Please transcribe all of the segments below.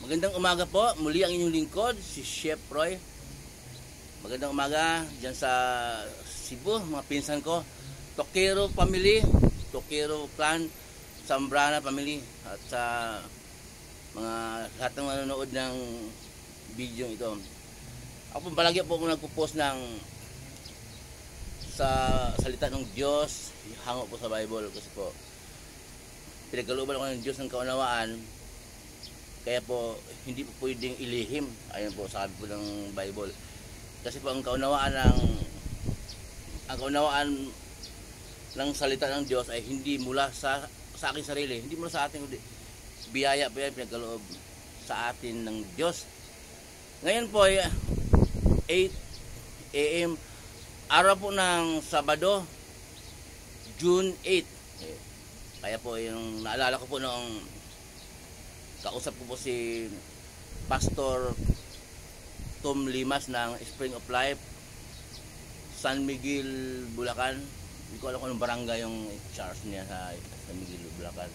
Magandang umaga po. Muli ang inyong lingkod, si Chef Roy. Magandang umaga dyan sa Cebu, mga pinsan ko. Tokero family, Tokero clan, Zambrana family. At sa mga lahat ng manonood ng video ito. Ako po palagi po nagpo-post ng sa salita ng Diyos, hango po sa Bible kasi po pinagkalooban ako ng Diyos ng kaunawaan. Kaya po, hindi po pwedeng ilihim. Ayan po, sabi po ng Bible. Kasi po, ang kaunawaan ng salita ng Diyos ay hindi mula sa aking sarili. Hindi mula sa ating biyaya po yan, pinagkaloob sa atin ng Diyos. Ngayon po ay 8 AM, araw po ng Sabado, June 8. Kaya po, yung naalala ko po noong kausap ko po si Pastor Tom Limas ng Spring of Life, San Miguel, Bulacan. Hindi ko alam kung anong barangay yung charge niya sa San Miguel, Bulacan.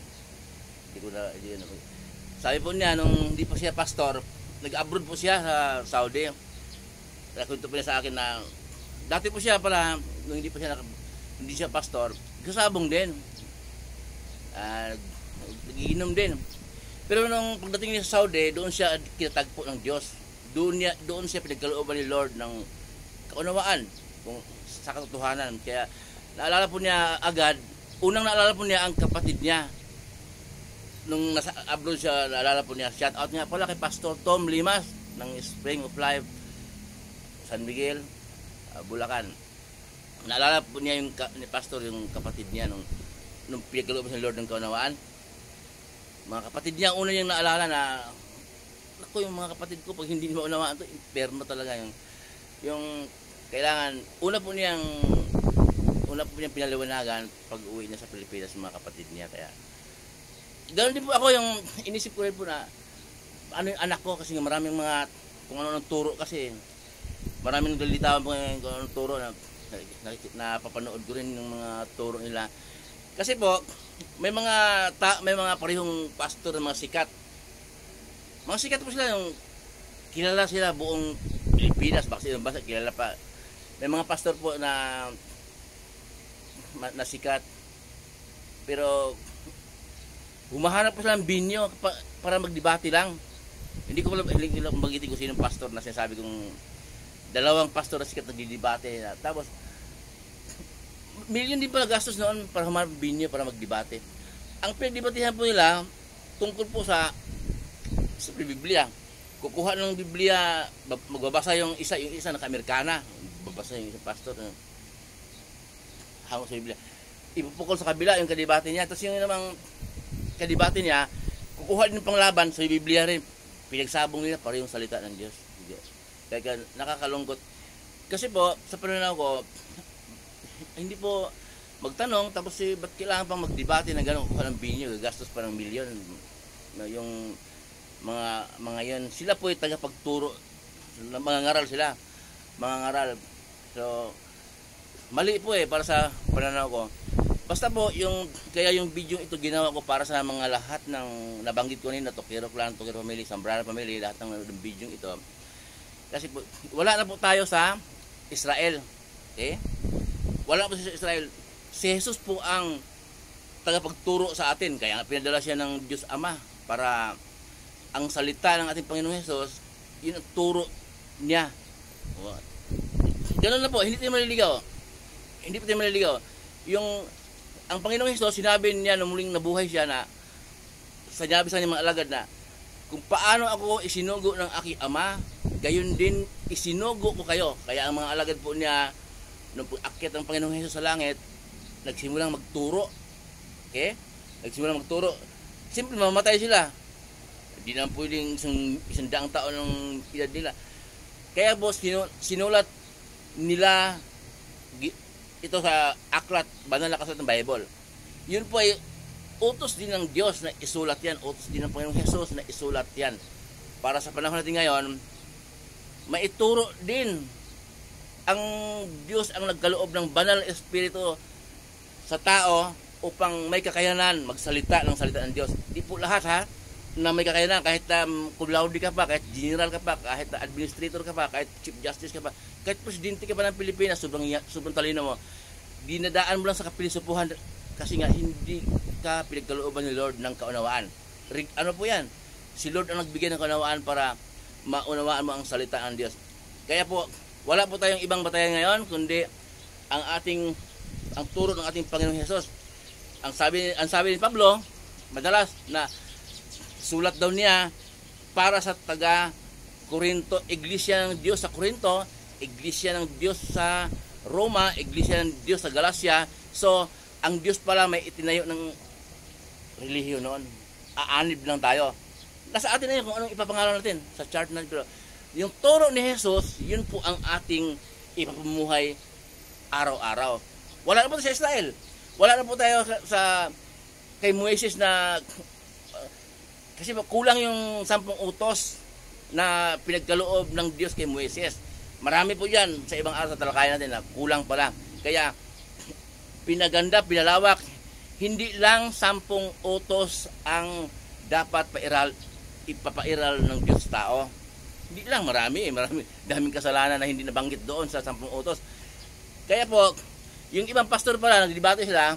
Sabi po niya, nung hindi pa siya pastor, nag-abroad po siya sa Saudi. Nakwento po niya sa akin na dati po siya pala, nung hindi siya pastor, kasabong din. Nagiinom din. Pero nung pagdating niya sa Saudi, doon siya kinatagpo ng Diyos. Doon siya pinagkalooban ni Lord ng kaunawaan kung sa katotohanan. Kaya naalala po niya agad, unang naalala po niya ang kapatid niya. Nung nasa abroad siya, naalala po niya, shout out niya pala kay Pastor Tom Limas ng Spring of Life, San Miguel, Bulacan. Naalala po niya yung ni Pastor, yung kapatid niya nung pinagkalooban ni Lord ng kaunawaan. Mga kapatid niya, una niyang naalala na ako, yung mga kapatid ko, pag hindi mo unawaan ito, imperno talaga yung kailangan, una po niyang pinaliwanagan pag uwi niya sa Pilipinas, mga kapatid niya. Kaya ganoon din po ako, yung inisip ko rin po na ano yung anak ko, kasi maraming mga kung ano ng turo, kasi maraming nagdalitawan po ngayon kung ano ng turo na napapanood ko rin yung mga turo nila. Kasi po may mga parehong pastor ng mga sikat. Mga sikat po sila, yung kilala sila buong Pilipinas, basta kilala pa. May mga pastor po na sikat. Pero humahanap po sila ng binyo para magdebate lang. Hindi ko magitin kung sinong pastor na sinasabi kong dalawang pastor na sikat nagdidebate. Tapos milyon din pala gastos noon para humarap binyo para magdebate. Ang pinagdebatehan po nila tungkol po sa Biblia. Kukuha ng Biblia, magbabasa yung isa naka-Amerikana, babasa yung isang pastor hango sa Biblia. Ipupukol sa kabila yung kadebate niya. Tapos yung namang kadebate niya, kukuha din pang laban sa Biblia rin. Pinagsabong nila para yung salita ng Diyos. Kaya nakakalungkot. Kasi po, sa pananaw ko, hindi po magtanong tapos ba't kailangan pang magdebate na gano'n, kuha ng binyo, gastos pa ng milyon. Yung mga yan, sila po yung tagapagturo, mga ngaral sila, mga ngaral. So mali po para sa pananaw ko. Basta po kaya yung video ito ginawa ko para sa mga lahat ng nabanggit ko nila, Tokero Clan, Tokero Family, Zambrana Family, lahat ng video ito. Kasi po, wala na po tayo sa Israel. Okay? Wala po sa Israel. Si Jesus po ang tagapagturo sa atin. Kaya pinadala siya ng Diyos Ama para ang salita ng ating Panginoong Jesus, yun ang turo niya. Ganun na po, hindi tayo maliligaw. Hindi po tayo maliligaw. Ang Panginoong Jesus, sinabi niya nung muling nabuhay siya na sinabi sa mga alagad na kung paano ako isinugo ng aking Ama, gayon din isinugo ko kayo. Kaya ang mga alagad po niya, nung akyat ng Panginoong Hesus sa langit, nagsimulang magturo. Okay? Nagsimulang magturo. Simple, mamatay sila. Hindi naman pwedeng isang daang taon ng edad nila. Kaya po, sinulat nila ito sa aklat, banal na kasulat ng Bible. Yun po ay utos din ng Diyos na isulat yan. Utos din ng Panginoong Hesus na isulat yan. Para sa panahon natin ngayon, maituro din ang Diyos ang nagkaloob ng banal na espiritu sa tao upang may kakayanan magsalita ng salita ng Diyos. Di po lahat ha. na may kakayanan, kahit cum laude ka pa, kahit general ka pa, kahit administrator ka pa, kahit chief justice ka pa, kahit presidente ka pa ng Pilipinas, sobrang talino mo, dinadaan mo lang sa kapilisupuhan kasi nga hindi ka pinagkalooban ni Lord ng kaunawaan. Ano po yan? Si Lord ang nagbigay ng kaunawaan para maunawaan mo ang salita ng Diyos. Kaya po, wala po tayong ibang batayan ngayon, kundi ang turo ng ating Panginoong Hesus. Ang sabi ni Pablo, madalas na sulat daw niya para sa taga Corinto, iglesia ng Diyos sa Corinto, iglesia ng Diyos sa Roma, iglesia ng Diyos sa Galacia. So, ang Diyos pala may itinayo ng relihiyon noon. Aanib lang tayo. Nasa atin na yun kung anong ipapangalan natin sa chart natin. Pero yung turo ni Jesus, yun po ang ating ipapumuhay araw-araw. Wala na po sa Israel. Wala na po tayo sa kay Moises na kasi kulang yung 10 utos na pinagkaloob ng Diyos kay Moises. Marami po yan sa ibang araw sa talakayan natin na kulang pala. Kaya pinaganda, pinalawak, hindi lang 10 utos ang dapat ipapairal ng Diyos tao. Hindi lang, marami. Daming kasalanan na hindi nabanggit doon sa 10 utos. Kaya po, yung ibang pastor pala, nagdebate sila,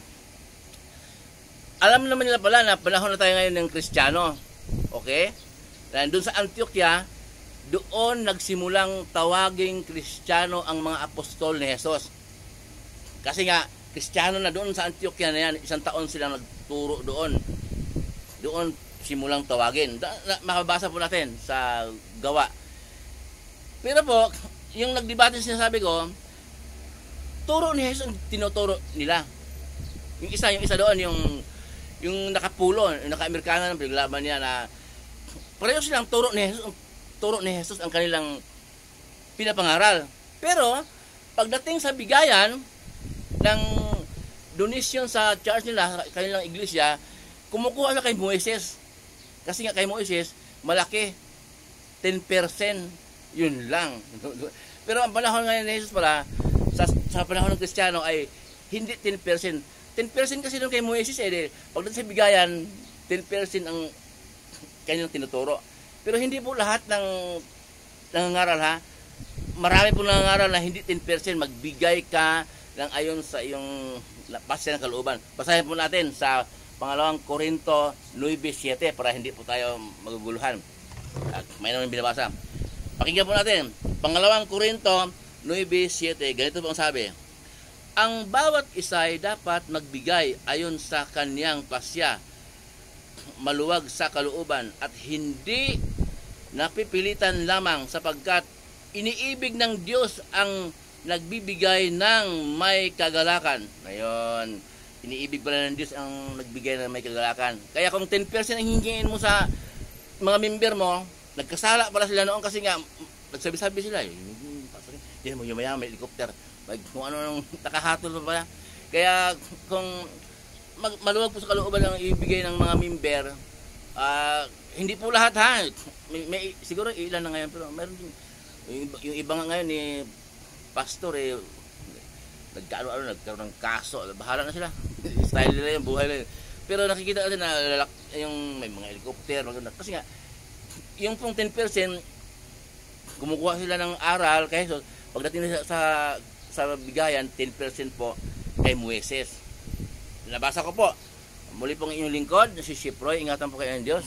alam naman nila pala na panahon na tayo ngayon ng Kristiyano. Okay? Dahil doon sa Antioquia, doon nagsimulang tawaging Kristiyano ang mga apostol ni Jesus. Kasi nga, Kristiyano na doon sa Antioquia na yan, 1 taon silang nagturo doon. Doon simulang tawagin. Makabasa po natin sa gawa. Pero po, yung nagdebate sinasabi ko, turo ni Jesus ang tinuturo nila. Yung isa doon, yung nakapulo, yung naka-Amerikano ng pinaglaban niya na pareho silang turo ni Jesus ang kanilang pinapangaral. Pero pagdating sa bigayan ng donation sa church nila, kanilang iglesia, kumukuha na kay Moises. Kasi nga kay Moises, malaki 10%, yun lang. Pero ang panahon ngayon ni Jesus pala, sa panahon ng Kristiyano ay hindi 10%. 10% kasi doon kay Moises pagdating sa bigayan, 10% ang kanilang tinuturo. Pero hindi po lahat ng nangangaral ha. Marami po nangangaral na hindi 10%, magbigay ka ng ayon sa iyong pasya ng kalooban. Basahin po natin sa pangalawang Korinto 9:7 para hindi po tayo maguguluhan. At may naman binabasa. Pakinggan po natin. Pangalawang Korinto 9:7, ganito po ang sabi. Ang bawat isa ay dapat magbigay ayon sa kaniyang pasya, maluwag sa kalooban at hindi napipilitan lamang sapagkat iniibig ng Diyos ang nagbibigay ng may kagalakan. Ngayon, iniibig pala ng Diyos ang nagbigay ng may kagalakan. Kaya kung 10% ang hingin mo sa mga member mo, nagkasala pala sila noon kasi nga, nagsabi-sabi sila, yan mo, yung may helicopter, kung ano nang nakahatol pa pala. Kaya kung maluwag po sa kalooban ang ibigay ng mga member, hindi po lahat ha. May siguro ilan na ngayon, pero meron din yung iba nga ngayon ni pastor nagkaroon ng kaso, bahala na sila. Style nila yung buhay nila. Pero nakikita natin na yung may mga helicopter, maganda. Kasi nga yung pong 10% kumukuha sila ng aral kay Jesus. Pagdating sa bigayan, 10% po kay Moises. Nabasa ko po. Muli pong inyong lingkod, si Ship Roy. Ingatan po kayo ng Diyos.